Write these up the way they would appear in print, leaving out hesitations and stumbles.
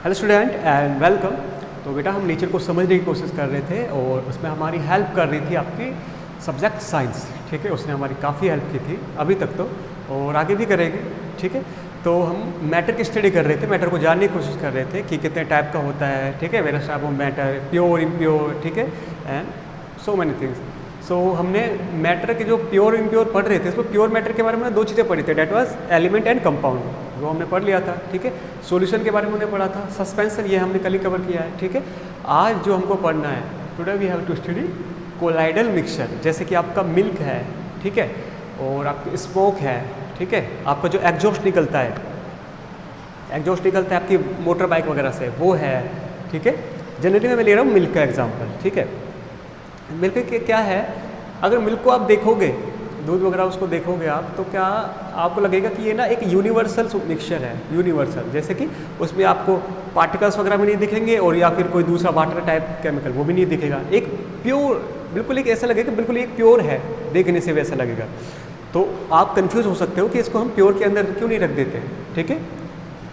Hello student and welcome. तो बेटा हम नेचर को समझने की कोशिश कर रहे थे और उसमें हमारी हेल्प कर रही थी आपकी सब्जेक्ट साइंस। ठीक है, उसने हमारी काफ़ी हेल्प की थी अभी तक तो, और आगे भी करेंगे। ठीक है, तो हम मैटर की स्टडी कर रहे थे, मैटर को जानने की कोशिश कर रहे थे कि कितने टाइप का होता है। ठीक है, various type of matter, pure impure, ठीक है, एंड सो मैनी थिंग्स। सो हमने मैटर के जो प्योर इम्प्योर पढ़ रहे थे, इसमें प्योर मैटर के बारे में दो चीज़ें पढ़ी थी, that was element and compound, वो हमने पढ़ लिया था। ठीक है, सॉल्यूशन के बारे में हमने पढ़ा था, सस्पेंशन ये हमने कल ही कवर किया है। ठीक है, आज जो हमको पढ़ना है, today we have to study colloidal mixture. जैसे कि आपका मिल्क है, ठीक है, और आपकी स्मोक है, ठीक है, आपका जो एग्जॉस्ट निकलता है, आपकी मोटर बाइक वगैरह से, वो है। ठीक है, जनरली मैं ले रहा हूँ मिल्क का एग्जाम्पल। ठीक है, मिल्क के क्या है, अगर मिल्क को आप देखोगे, दूध वगैरह उसको देखोगे आप, तो क्या आपको लगेगा कि ये ना एक यूनिवर्सल मिक्सचर है। यूनिवर्सल जैसे कि उसमें आपको पार्टिकल्स वगैरह भी नहीं दिखेंगे, और या फिर कोई दूसरा वाटर टाइप केमिकल वो भी नहीं दिखेगा। एक प्योर, बिल्कुल एक ऐसा लगेगा बिल्कुल एक प्योर है, देखने से वैसा लगेगा। तो आप कंफ्यूज हो सकते हो कि इसको हम प्योर के अंदर क्यों नहीं रख देते। ठीक है,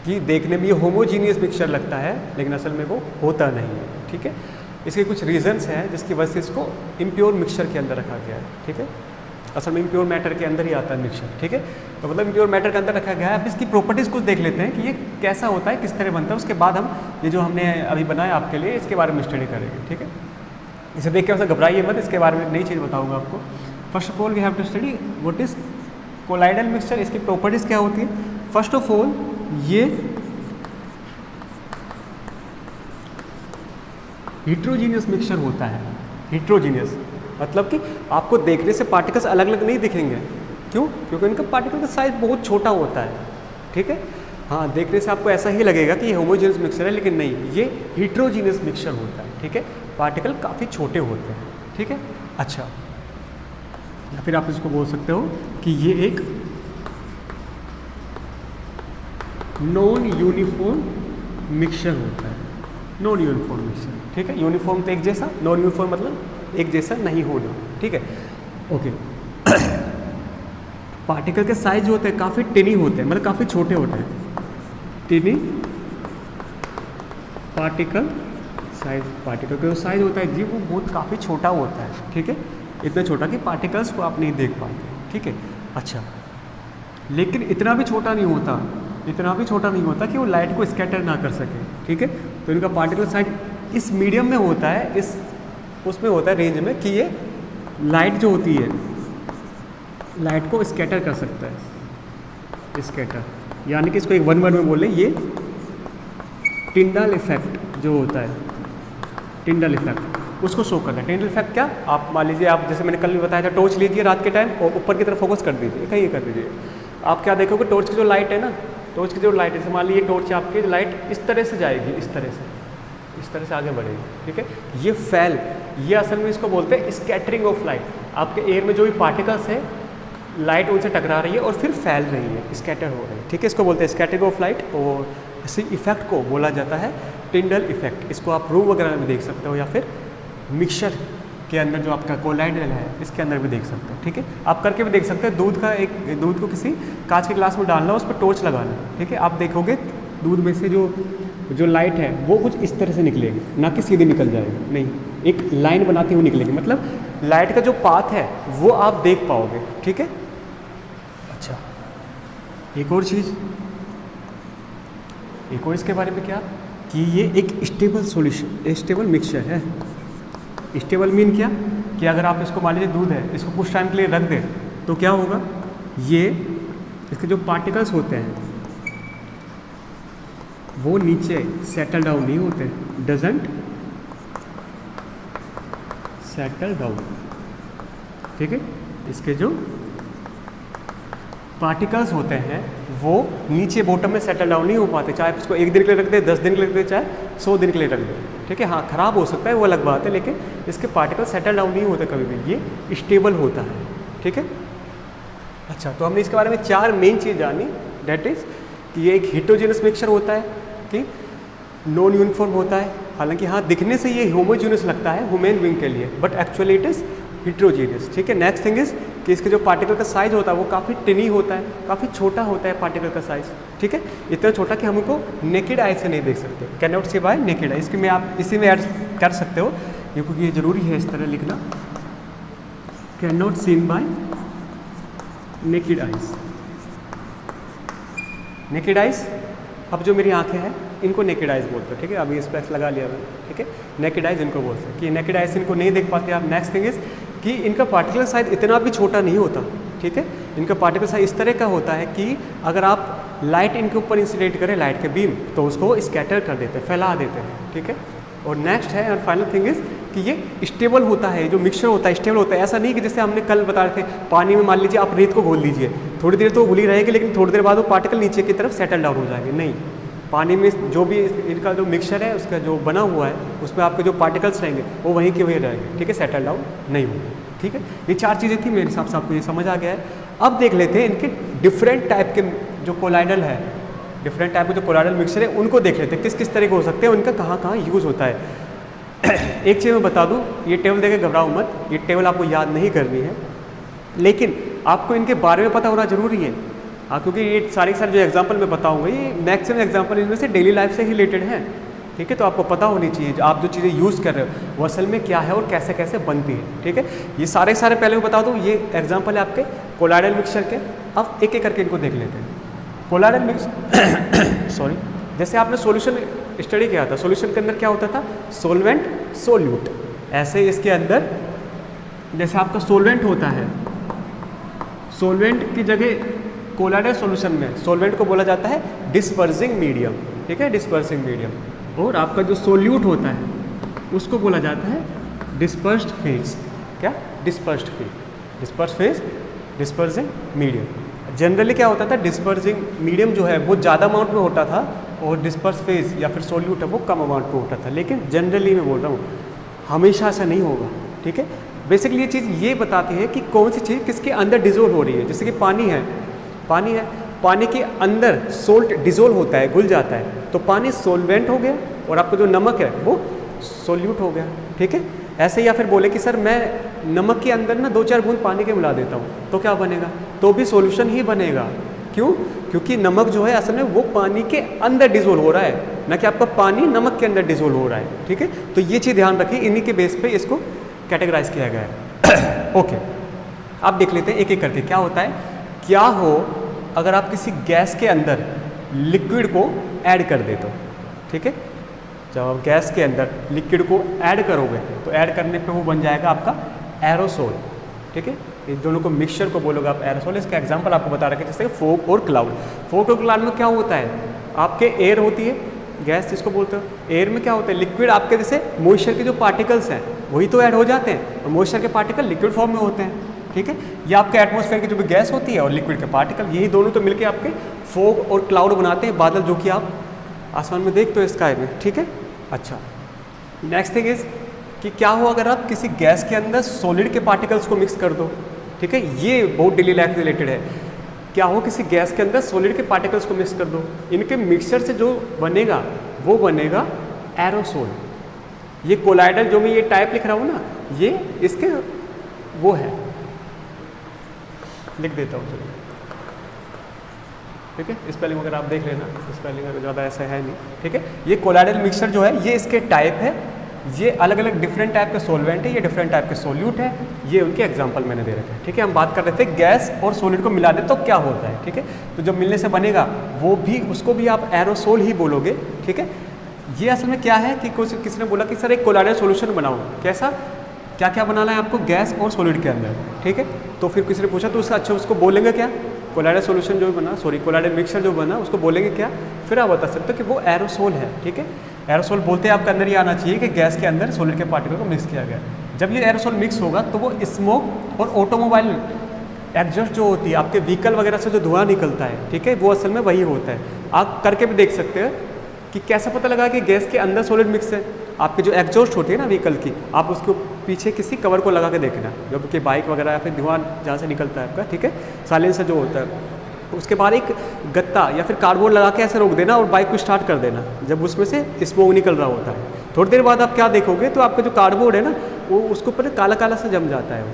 कि देखने में ये होमोजीनियस मिक्सचर लगता है, लेकिन असल में वो होता नहीं है। ठीक है, इसके कुछ रीजंस हैं जिसकी वजह से इसको इम्प्योर मिक्सचर के अंदर रखा गया है। ठीक है, असल में इम्प्योर मैटर के अंदर ही आता है मिक्सचर। ठीक है, तो मतलब इम्प्योर मैटर के अंदर रखा गया है। अब इसकी प्रॉपर्टीज़ कुछ देख लेते हैं कि ये कैसा होता है, किस तरह बनता है। उसके बाद हम ये जो हमने अभी बनाया आपके लिए, इसके बारे में स्टडी करेंगे। ठीक है, इसे देख के वैसे घबराइए मत, इसके बारे में एक नई चीज़ बताऊँगा आपको। First of all we have to study what is colloidal mixture, इसकी प्रॉपर्टीज़ क्या होती है। फर्स्ट ऑफ ऑल ये हिट्रोजीनियस मिक्सचर होता है। हिट्रोजीनियस मतलब कि आपको देखने से पार्टिकल्स अलग अलग नहीं दिखेंगे। क्यों? क्योंकि इनका पार्टिकल का साइज बहुत छोटा होता है। ठीक है, हाँ, देखने से आपको ऐसा ही लगेगा कि ये होमोजीनियस मिक्सचर है, लेकिन नहीं, ये हिट्रोजीनियस मिक्सचर होता है। ठीक है, पार्टिकल काफ़ी छोटे होते हैं। ठीक है, अच्छा, या फिर आप इसको बोल सकते हो कि ये एक नॉन यूनिफॉर्म मिक्सचर होता है। Non uniform mixture. ठीक है, यूनिफॉर्म तो एक जैसा, नॉन यूनिफॉर्म मतलब एक जैसा नहीं होना। ठीक है, ओके। पार्टिकल के साइज जो होते हैं काफ़ी टिनी होते हैं, मतलब काफ़ी छोटे होते हैं। टिनी पार्टिकल साइज, पार्टिकल का जो साइज होता है जी, वो बहुत काफ़ी छोटा होता है। ठीक है, इतना छोटा कि पार्टिकल्स को आप नहीं देख पाते। ठीक है, अच्छा, लेकिन इतना भी छोटा नहीं होता, इतना भी छोटा नहीं होता कि वो लाइट को स्कैटर ना कर सके। ठीक है, तो इनका पार्टिकल साइज इस मीडियम में होता है, इस उसमें होता है रेंज में, कि ये लाइट जो होती है, लाइट को स्कैटर कर सकता है। स्कैटर यानी कि इसको एक वन वर्ड में बोलें, ये टिंडल इफेक्ट जो होता है, टिंडल इफेक्ट उसको शो करता है। टिंडल इफेक्ट क्या, आप मान लीजिए, आप जैसे मैंने कल भी बताया था, टॉर्च लीजिए रात के टाइम और ऊपर की तरफ फोकस कर दीजिए, कहीं कर दीजिए, आप क्या देखोगे, टॉर्च की जो लाइट है ना, टॉर्च की जो लाइट है, जैसे मान लीजिए टॉर्च आपकी लाइट इस तरह से जाएगी, इस तरह से आगे बढ़ेगी। ठीक है, ये फैल, ये असल में इसको बोलते हैं स्कैटरिंग ऑफ लाइट। आपके एयर में जो भी पार्टिकल्स है, लाइट उनसे टकरा रही है और फिर फैल रही है, स्कैटर हो रही है। ठीक है, इसको बोलते हैं स्कैटरिंग ऑफ लाइट, और इसी इफेक्ट को बोला जाता है टिंडल इफेक्ट। इसको आप रूम वगैरह में देख सकते हो, या फिर मिक्सचर के अंदर जो आपका कोलाइडल है, इसके अंदर भी देख सकते हो। ठीक है, आप करके भी देख सकते हैं। दूध को किसी कांच के ग्लास में डालना, उस पर टॉर्च लगाना। ठीक है, आप देखोगे दूध में से जो लाइट है वो कुछ इस तरह से निकलेगी, ना कि सीधी निकल जाएगी, नहीं, एक लाइन बनाती हुई निकलेगी, मतलब लाइट का जो पाथ है वो आप देख पाओगे। ठीक है, अच्छा, एक और चीज़, एक और इसके बारे में क्या, कि ये एक स्टेबल सॉल्यूशन, स्टेबल मिक्सचर है। स्टेबल मीन क्या, कि अगर आप इसको मान लीजिए दूध है, इसको कुछ टाइम के लिए रख दें तो क्या होगा, ये इसके जो पार्टिकल्स होते हैं वो नीचे सेटल डाउन नहीं होते, डजंट सेटल डाउन। ठीक है, इसके जो पार्टिकल्स होते हैं वो नीचे बॉटम में सेटल डाउन नहीं हो पाते, चाहे इसको एक दिन के लिए रख दे, 10 दिन के लिए रख दे, चाहे 100 दिन के लिए रख दे। ठीक है, हाँ, ख़राब हो सकता है, वो अलग बात है, लेकिन इसके पार्टिकल सेटल डाउन नहीं होते कभी भी, ये स्टेबल होता है। ठीक है, अच्छा, तो हमने इसके बारे में 4 मेन चीज़ जानी, डेट इज़ कि ये एक हिट्रोजीनियस मिक्सचर होता है, कि नॉन यूनिफॉर्म होता है, हालांकि हाँ दिखने से ये होमोजीनियस लगता है ह्यूमन बीइंग के लिए, but actually it is heterogeneous. ठीक है, नेक्स्ट थिंग इज कि इसके जो पार्टिकल का साइज़ होता है वो काफ़ी टिनी होता है, काफ़ी छोटा होता है पार्टिकल का साइज़, ठीक है, इतना छोटा कि हम उनको नेकेड आई से नहीं देख सकते, can not see by naked eye. इसकी में आप इसी में ऐड कर सकते हो, क्योंकि ये ज़रूरी है इस तरह लिखना, can not seen bye naked eyes. Naked eyes, अब जो मेरी आंखें हैं इनको नेकेड आइज बोलते हैं, ठीक है, अभी स्पेक्स लगा लिया मैंने, ठीक है, नेकेड आइज इनको बोलते हैं कि नेकेड आइज इनको नहीं देख पाते आप। नेक्स्ट थिंग इज कि इनका पार्टिकल साइज इतना भी छोटा नहीं होता, ठीक है, इनका पार्टिकल साइज इस तरह का होता है कि अगर आप लाइट इनके ऊपर इंसिडेंट करें, लाइट के बीम, तो उसको स्कैटर कर देते हैं, फैला देते हैं, ठीक है। और नेक्स्ट है और फाइनल थिंग इज कि ये स्टेबल होता है, जो मिक्सचर होता है स्टेबल होता है। ऐसा नहीं कि जैसे हमने कल बता रहे थे, पानी में मान लीजिए आप रेत को घोल लीजिए, थोड़ी देर तो वो घुली रहेगी, लेकिन थोड़ी देर बाद वो पार्टिकल नीचे की तरफ सेटल डाउन हो जाएंगे। नहीं, पानी में जो भी इनका जो मिक्सचर है उसका जो बना हुआ है उसमें आपके जो पार्टिकल्स रहेंगे वो वहीं के वहीं रहेंगे, ठीक है, सेटल डाउन नहीं होंगे, ठीक है। ये 4 चीज़ें थी, मेरे हिसाब से आपको ये समझ आ गया है। अब देख लेते हैं इनके डिफरेंट टाइप के जो कोलाइडल है, डिफरेंट टाइप के जो कोलाइडल मिक्सचर है उनको देख लेते हैं किस किस तरह के हो सकते हैं, उनका कहाँ कहाँ यूज़ होता है। एक चीज़ मैं बता दूँ, ये टेबल देख के घबराओ मत, ये टेबल आपको याद नहीं करनी है, लेकिन आपको इनके बारे में पता होना जरूरी है। हाँ, क्योंकि ये सारे जो एग्जाम्पल मैं बताऊंगा ये मैक्सिमम एग्जाम्पल इनमें से डेली लाइफ से ही रिलेटेड है, ठीक है, तो आपको पता होनी चाहिए आप जो चीज़ें यूज़ कर रहे हो वो असल में क्या है और कैसे कैसे बनती है, ठीक है। ये सारे पहले मैं बता दूँ, ये एग्जाम्पल है आपके कोलाइडल मिक्सचर के। अब एक एक करके इनको देख लेते हैं। कोलाइडल मिक्सचर सॉरी, जैसे आपने सॉल्यूशन स्टडी किया था, सॉल्यूशन के अंदर क्या होता था, सोलवेंट सोल्यूट। ऐसे इसके अंदर जैसे आपका सोलवेंट होता है, सोलवेंट की जगह कोलाइडल सॉल्यूशन में सोलवेंट को बोला जाता है डिस्पर्सिंग मीडियम, ठीक है, डिस्पर्सिंग मीडियम। और आपका जो सोल्यूट होता है उसको बोला जाता है डिस्पर्स्ड फेज। क्या, dispersed phase, disperse phase, dispersing medium. Generally क्या होता था, डिस्पर्सिंग मीडियम जो है वो ज़्यादा अमाउंट में होता था और डिस्पर्स फेज या फिर सोल्यूट है वो कम अमाउंट में होता था, लेकिन जनरली मैं बोल रहा हूँ हमेशा ऐसा नहीं होगा, ठीक है। बेसिकली ये चीज़ ये बताती है कि कौन सी चीज़ किसके अंदर डिजोल्व हो रही है। जैसे कि पानी है, पानी है, पानी के अंदर सोल्ट डिजोल्व होता है, घुल जाता है, तो पानी सोलवेंट हो गया और आपका जो नमक है वो सोल्यूट हो गया, ठीक है। ऐसे या फिर बोले कि सर मैं नमक के अंदर ना 2-4 बूंद पानी के मिला देता हूँ तो क्या बनेगा, तो भी सॉल्यूशन ही बनेगा। क्यों, क्योंकि नमक जो है असल में वो पानी के अंदर डिजोल्व हो रहा है, ना कि आपका पानी नमक के अंदर डिजोल्व हो रहा है, ठीक है। तो ये चीज़ ध्यान रखिए, इन्हीं के बेस पे इसको कैटेगराइज किया गया है। ओके, अब देख लेते हैं एक एक करके क्या होता है। क्या हो अगर आप किसी गैस के अंदर लिक्विड को ऐड कर दे तो, ठीक है, जब आप गैस के अंदर लिक्विड को ऐड करोगे तो ऐड करने पे वो बन जाएगा आपका एरोसोल, ठीक है। इन दोनों को मिक्सचर को बोलोगे आप एरोसोल। इसका एग्जांपल आपको बता रखे जैसे फोग और क्लाउड। फोग और क्लाउड में क्या होता है, आपके एयर होती है, गैस जिसको बोलते हो, एयर में क्या होता है, लिक्विड आपके जैसे मॉइस्चर के जो पार्टिकल्स हैं वही तो ऐड हो जाते हैं, और मॉइस्चर के पार्टिकल लिक्विड फॉर्म में होते हैं, ठीक है। ये आपके एटमॉस्फेयर की जो भी गैस होती है और लिक्विड के पार्टिकल, यही दोनों तो मिलकर आपके फोग और क्लाउड बनाते हैं, बादल जो कि आप आसमान में देखते हो स्काई में, ठीक है। अच्छा, नेक्स्ट थिंग इज कि क्या हो अगर आप किसी गैस के अंदर सॉलिड के पार्टिकल्स को मिक्स कर दो, ठीक है, ये बहुत डेली लाइफ रिलेटेड है। क्या हो किसी गैस के अंदर सॉलिड के पार्टिकल्स को मिक्स कर दो, इनके मिक्सचर से जो बनेगा वो बनेगा एरोसोल। ये कोलाइडल जो मैं ये टाइप लिख रहा हूँ ना, ये इसके वो है, लिख देता हूँ चलिए, ठीक है। स्पेलिंग वगैरह आप देख लेना, स्पेलिंग अगर ज़्यादा ऐसा है नहीं, ठीक है। ये कोलाइडल मिक्सचर जो है ये इसके टाइप है, ये अलग अलग डिफरेंट टाइप के सॉल्वेंट है, ये डिफरेंट टाइप के सोल्यूट है, ये उनके एग्जांपल मैंने दे रखे हैं, ठीक है। हम बात कर रहे थे गैस और सॉलिड को मिला दे तो क्या होता है, ठीक है। तो जब मिलने से बनेगा वो भी, उसको भी आप एरोसोल ही बोलोगे, ठीक है। ये असल में क्या है कि किसी ने बोला कि सर एक कोलाइडल सोल्यूशन बनाओ, कैसा, क्या क्या बनाना है आपको गैस और सॉलिड के अंदर, ठीक है। तो फिर किसी ने पूछा तो उससे अच्छा उसको बोलेंगे क्या, कोलाइडल सोल्यूशन जो बना, सॉरी कोलाइडल मिक्सचर जो बना उसको बोलेंगे क्या, फिर आप बता सकते हो कि वो एरोसोल है, ठीक है। एरोसोल बोलते हैं आपके अंदर ये आना चाहिए कि गैस के अंदर सॉलिड के पार्टिकल को मिक्स किया गया। जब ये एरोसोल मिक्स होगा तो वो स्मोक और ऑटोमोबाइल एग्जॉस्ट जो होती है आपके व्हीकल वगैरह से जो धुआं निकलता है, ठीक है, वो असल में वही होता है। आप करके भी देख सकते हैं कि कैसे पता लगा कि गैस के अंदर सॉलिड मिक्स है। आपकी जो एग्जॉस्ट होती है ना व्हीकल की, आप उसको पीछे किसी कवर को लगा के देखना, जब कि बाइक वगैरह या फिर धुआं जहाँ से निकलता है आपका, ठीक है, साइलेंसर जो होता है, उसके बाद एक गत्ता या फिर कार्डबोर्ड लगा के ऐसे रोक देना और बाइक को स्टार्ट कर देना जब उसमें से स्मोक निकल रहा होता है। थोड़ी देर बाद आप क्या देखोगे तो आपका जो कार्डबोर्ड है ना वो उसके ऊपर काला काला सा जम जाता है वो,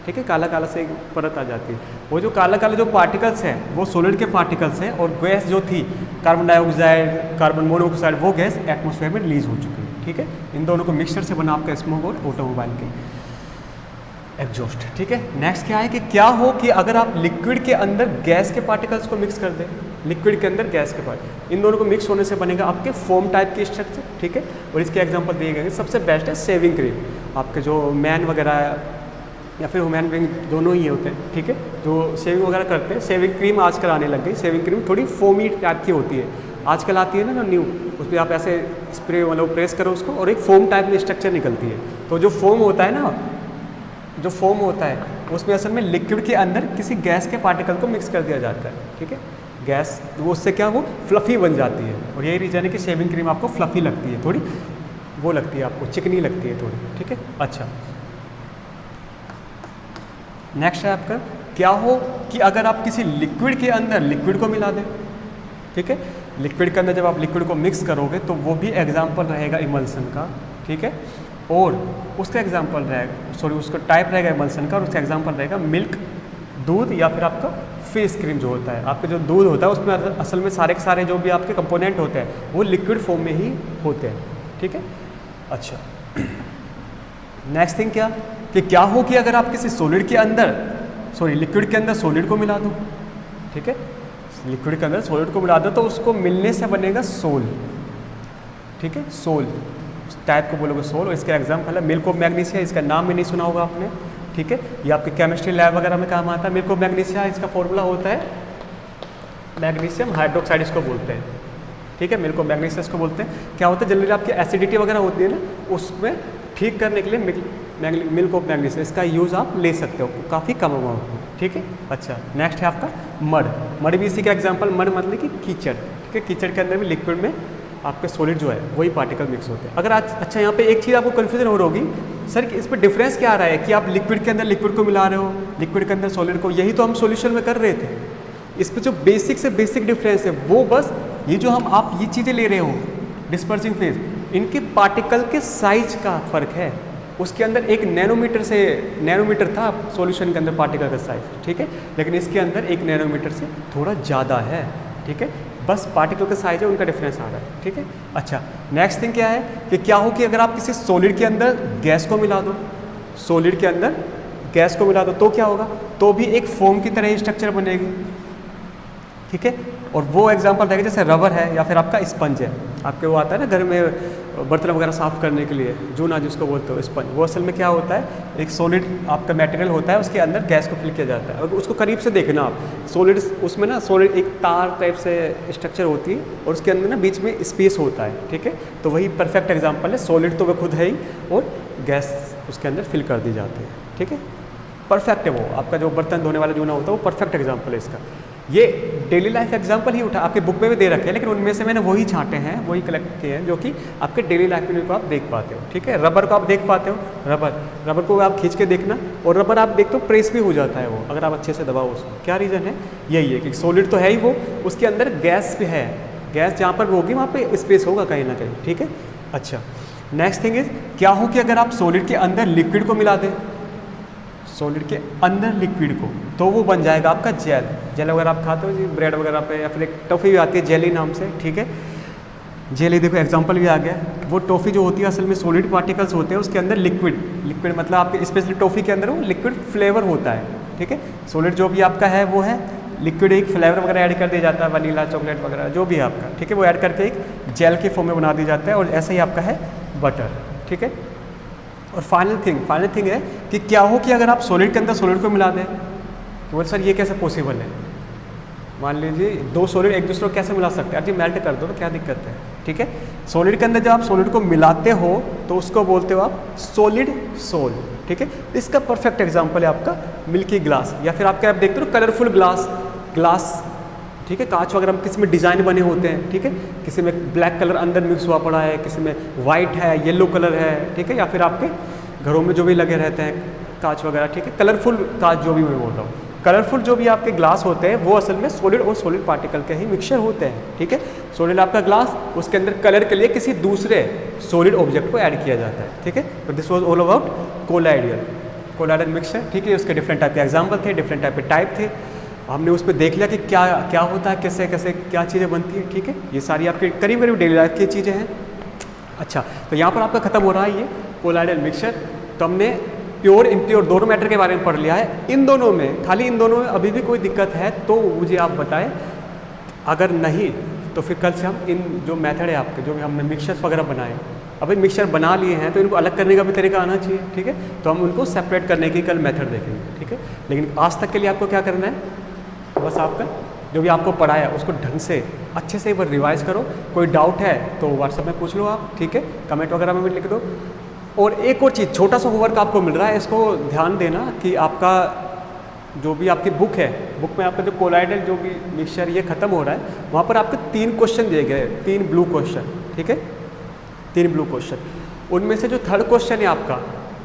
ठीक है, काला काला से एक परत आ जाती है। वो जो काला काला जो पार्टिकल्स हैं वो सॉलिड के पार्टिकल्स हैं, और गैस जो थी कार्बन डाइऑक्साइड, कार्बन मोनोऑक्साइड, वो गैस एटमॉस्फेयर में रिलीज हो चुकी है। ठीक है, इन दोनों को मिक्सचर से बना आपका स्मोक और ऑटोमोबाइल के एग्जॉस्ट। ठीक है, नेक्स्ट क्या है कि क्या हो कि अगर आप लिक्विड के अंदर गैस के पार्टिकल्स को मिक्स कर दें, लिक्विड के अंदर गैस के पार्टिकल, इन दोनों को मिक्स होने से बनेगा आपके फोम टाइप की स्ट्रक्चर। ठीक है, और इसके एग्जांपल दिए गए हैं। सबसे बेस्ट है शेविंग क्रीम, आपके जो मैन वगैरह या फिर वुमेन विंग दोनों ही होते हैं। ठीक है, जो शेविंग वगैरह करते हैं, शेविंग क्रीम आजकल आने लग गई। शेविंग क्रीम थोड़ी फोमी टाइप की होती है, आजकल आती है ना न्यू, उस पर आप ऐसे स्प्रे मतलब प्रेस करो उसको और एक फोम टाइप में स्ट्रक्चर निकलती है। तो जो फोम होता है ना, जो फोम होता है उसमें असल में लिक्विड के अंदर किसी गैस के पार्टिकल को मिक्स कर दिया जाता है। ठीक है, गैस वो उससे क्या वो फ्लफ़ी बन जाती है, और यही रीज़न है कि शेविंग क्रीम आपको फ्लफ़ी लगती है, थोड़ी वो लगती है आपको चिकनी लगती है थोड़ी। ठीक है, अच्छा नेक्स्ट है आपका क्या हो कि अगर आप किसी लिक्विड के अंदर लिक्विड को मिला दें। ठीक है, लिक्विड के अंदर जब आप लिक्विड को मिक्स करोगे तो वो भी एग्जाम्पल रहेगा इमल्सन का। ठीक है, और उसका एग्जाम्पल रहेगा, सॉरी उसका टाइप रहेगा इमल्सन का, और उसका एग्जाम्पल रहेगा मिल्क, दूध, या फिर आपका फेस क्रीम जो होता है। आपका जो दूध होता है उसमें असल में सारे के सारे जो भी आपके कंपोनेंट होते हैं वो लिक्विड फॉर्म में ही होते हैं। ठीक है, अच्छा नेक्स्ट थिंग क्या कि क्या हो कि अगर आप किसी सॉलिड के अंदर, सॉरी लिक्विड के अंदर सॉलिड को मिला दो। ठीक है, लिक्विड के अंदर सॉलिड को मिला दो तो उसको मिलने से बनेगा सोल। ठीक है, सोल टाइप को बोलोगे सोल, और इसका एग्जाम्पल है मिल्क ऑफ मैग्नीशिया। इसका नाम भी नहीं सुना होगा आपने। ठीक है, ये आपके केमिस्ट्री लैब वगैरह में काम आता है। मिल्क ऑफ मैग्नीशिया, इसका फॉर्मूला होता है मैग्नीशियम हाइड्रोक्साइड, इसको बोलते हैं। ठीक है, मिल्क ऑफ मैग्नीशिया इसको बोलते हैं। क्या होता है जनरली आपकी एसिडिटी वगैरह होती है ना, उसमें ठीक करने के लिए मिल्क ऑफ मैग्नीशिया इसका यूज़ आप ले सकते हो काफ़ी कम अमाउंट में। ठीक है, अच्छा नेक्स्ट है आपका मड। मड भी इसी का एग्जाम्पल, मड मतलब कि कीचड़। ठीक है, कीचड़ के अंदर भी लिक्विड में आपके सॉलिड जो है वही पार्टिकल मिक्स होते हैं। अगर आज अच्छा यहाँ पे एक चीज़ आपको कन्फ्यूजन हो रही होगी, सर इस पर डिफरेंस क्या आ रहा है कि आप लिक्विड के अंदर लिक्विड को मिला रहे हो, लिक्विड के अंदर सॉलिड को, यही तो हम सॉल्यूशन में कर रहे थे। इस पर जो बेसिक से बेसिक डिफरेंस है वो बस ये जो आप ये चीज़ें ले रहे हो डिस्पर्सिंग फेज, इनके पार्टिकल के साइज का फ़र्क है। उसके अंदर एक नैनोमीटर था सॉल्यूशन के अंदर पार्टिकल का साइज। ठीक है, लेकिन इसके अंदर 1 नैनोमीटर से थोड़ा ज़्यादा है। ठीक है, बस पार्टिकल का साइज है उनका डिफरेंस आ रहा है। ठीक है, अच्छा नेक्स्ट थिंग क्या है कि क्या हो कि अगर आप किसी सॉलिड के अंदर गैस को मिला दो, सॉलिड के अंदर गैस को मिला दो तो क्या होगा, तो भी एक फोम की तरह ही स्ट्रक्चर बनेगी। ठीक है, और वो एग्जांपल रहेगा जैसे रबर है या फिर आपका स्पंज है। आपके वो आता है ना घर में बर्तन वगैरह साफ़ करने के लिए, जूना जिसको बोलते हो स्पंज, वो असल में क्या होता है, एक सॉलिड आपका मटेरियल होता है, उसके अंदर गैस को फिल किया जाता है। और उसको करीब से देखना आप, सॉलिड उसमें ना सॉलिड एक तार टाइप से स्ट्रक्चर होती है और उसके अंदर ना बीच में स्पेस होता है। ठीक है, तो वही परफेक्ट एग्जाम्पल है। सॉलिड तो वह खुद है ही और गैस उसके अंदर फिल कर दी जाती है। ठीक है, परफेक्ट है वो आपका जो बर्तन धोने वाला जूना होता है, वो परफेक्ट एग्जाम्पल है इसका। ये डेली लाइफ एग्जाम्पल ही उठा आपके बुक में भी दे रखे हैं, लेकिन उनमें से मैंने वही छांटे हैं, वही कलेक्ट किए हैं जो कि आपके डेली लाइफ में आप देख पाते हो। ठीक है, रबर को आप देख पाते हो, रबर को आप खींच के देखना, और रबर आप देखते हो प्रेस भी हो जाता है वो, अगर आप अच्छे से दबाओ उसको। क्या रीज़न है, यही है कि सॉलिड तो है ही वो, उसके अंदर गैस भी है, गैस जहाँ पर होगी वहाँ पर स्पेस होगा कहीं ना कहीं। ठीक है, अच्छा नेक्स्ट थिंग इज क्या हो कि अगर आप सॉलिड के अंदर लिक्विड को मिला दें, सॉलिड के अंदर लिक्विड को, तो वो बन जाएगा आपका जेल। जेल वगैरह आप खाते हो जी ब्रेड वगैरह पे, या फिर एक टॉफ़ी भी आती है जेली नाम से। ठीक है, जेली देखो एग्जांपल भी आ गया। वो टॉफ़ी जो होती है असल में सॉलिड पार्टिकल्स होते हैं, उसके अंदर लिक्विड मतलब आपके स्पेशली टॉफ़ी के अंदर वो लिक्विड फ्लेवर होता है। ठीक है, सॉलिड जो भी आपका है वो है लिक्विड, एक फ्लेवर वगैरह ऐड कर दिया जाता है, वनीला चॉकलेट वगैरह जो भी है आपका। ठीक है, वो ऐड करके एक जेल के फॉर्म में बना दिया जाता है, और ऐसा ही आपका है बटर। ठीक है, और फाइनल थिंग है कि क्या हो कि अगर आप सॉलिड के अंदर सॉलिड को मिला दें, तो बोल सर ये कैसे पॉसिबल है, मान लीजिए दो सॉलिड एक दूसरे को कैसे मिला सकते हैं, अरे मेल्ट कर दो तो क्या दिक्कत है। ठीक है, सॉलिड के अंदर जब आप सॉलिड को मिलाते हो तो उसको बोलते हो आप सॉलिड सोल। ठीक है, इसका परफेक्ट एग्जांपल है आपका मिल्की ग्लास, या फिर आपके आप देखते हो कलरफुल ग्लास। ठीक है, कांच वगैरह में किसी में डिज़ाइन बने होते हैं। ठीक है, किसी में ब्लैक कलर अंदर मिक्स हुआ पड़ा है, किसी में वाइट है, येलो कलर है। ठीक है, या फिर आपके घरों में जो भी लगे रहते हैं कांच वगैरह। ठीक है, कलरफुल कांच जो भी मैं बोल रहा हूँ, कलरफुल जो भी आपके ग्लास होते हैं वो असल में सॉलिड और सॉलिड पार्टिकल के ही मिक्सचर होते हैं। ठीक है, सॉलिड आपका ग्लास, उसके अंदर कलर के लिए किसी दूसरे सॉलिड ऑब्जेक्ट को ऐड किया जाता है। ठीक है, तो this was all about colloidal. Colloidal mixture, ठीक है। उसके डिफरेंट टाइप के एग्जाम्पल थे, डिफरेंट टाइप के टाइप थे। हमने उस पर देख लिया कि क्या क्या होता है, कैसे कैसे क्या चीज़ें बनती हैं, ठीक है। ये सारी आपकी करीब करीब डेली लाइफ की चीज़ें हैं। अच्छा, तो यहाँ पर आपका खत्म हो रहा है ये कोलाइडल मिक्सचर। तो हमने प्योर इम्प्योर दोनों मैटर के बारे में पढ़ लिया है। इन दोनों में, खाली इन दोनों में अभी भी कोई दिक्कत है तो मुझे आप बताएं, अगर नहीं तो फिर कल से हम इन जो मेथड है आपके, जो भी हमने मिक्सचर्स वगैरह बनाए, अभी मिक्सचर बना लिए हैं तो इनको अलग करने का भी तरीका आना चाहिए, ठीक है। तो हम उनको सेपरेट करने की कल मेथड देखेंगे, ठीक है। लेकिन आज तक के लिए आपको क्या करना है, बस आपका जो भी आपको पढ़ाया उसको ढंग से अच्छे से एक बार रिवाइज करो। कोई डाउट है तो व्हाट्सएप में पूछ लो आप, ठीक है, कमेंट वगैरह में भी लिख दो। और एक और चीज़, छोटा सा होमवर्क आपको मिल रहा है, इसको ध्यान देना कि आपका जो भी आपकी बुक है, बुक में आपका जो कोलाइडल जो भी मिक्सचर ये खत्म हो रहा है, वहाँ पर आपको 3 क्वेश्चन दिए गए, 3 ब्लू क्वेश्चन, ठीक है, 3 ब्लू क्वेश्चन। उनमें से जो थर्ड क्वेश्चन है आपका,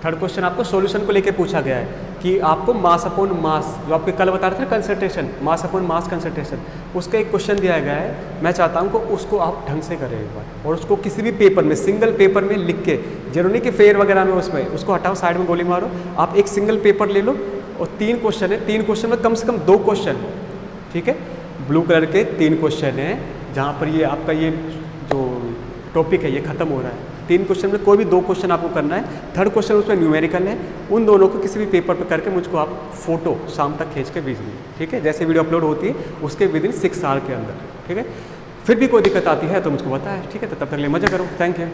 थर्ड क्वेश्चन आपको सॉल्यूशन को लेके पूछा गया है कि आपको मास अपॉन मास, जो आपके कल बता रहे थे concentration, mass upon mass concentration, उसका एक क्वेश्चन दिया गया है। मैं चाहता हूँ कि उसको आप ढंग से करें एक बार, और उसको किसी भी पेपर में, सिंगल पेपर में लिख के, जरूरी नहीं कि फेयर वगैरह में उसमें, उसको हटाओ, साइड में गोली मारो, आप एक सिंगल पेपर ले लो और 3 क्वेश्चन है, 3 क्वेश्चन में कम से कम 2 क्वेश्चन, ठीक है, ब्लू कलर के 3 क्वेश्चन हैं जहाँ पर ये आपका ये जो टॉपिक है ये खत्म हो रहा है। 3 क्वेश्चन में कोई भी 2 क्वेश्चन आपको करना है। थर्ड क्वेश्चन उसमें न्यूमेरिकल है। उन दोनों को किसी भी पेपर पर करके मुझको आप फोटो शाम तक खींच के भेज दीजिए, ठीक है। जैसे वीडियो अपलोड होती है उसके विदिन 6 आवर के अंदर, ठीक है। फिर भी कोई दिक्कत आती है तो मुझको बताएं, ठीक है। तो तब तक ले मज़ा करो, थैंक यू।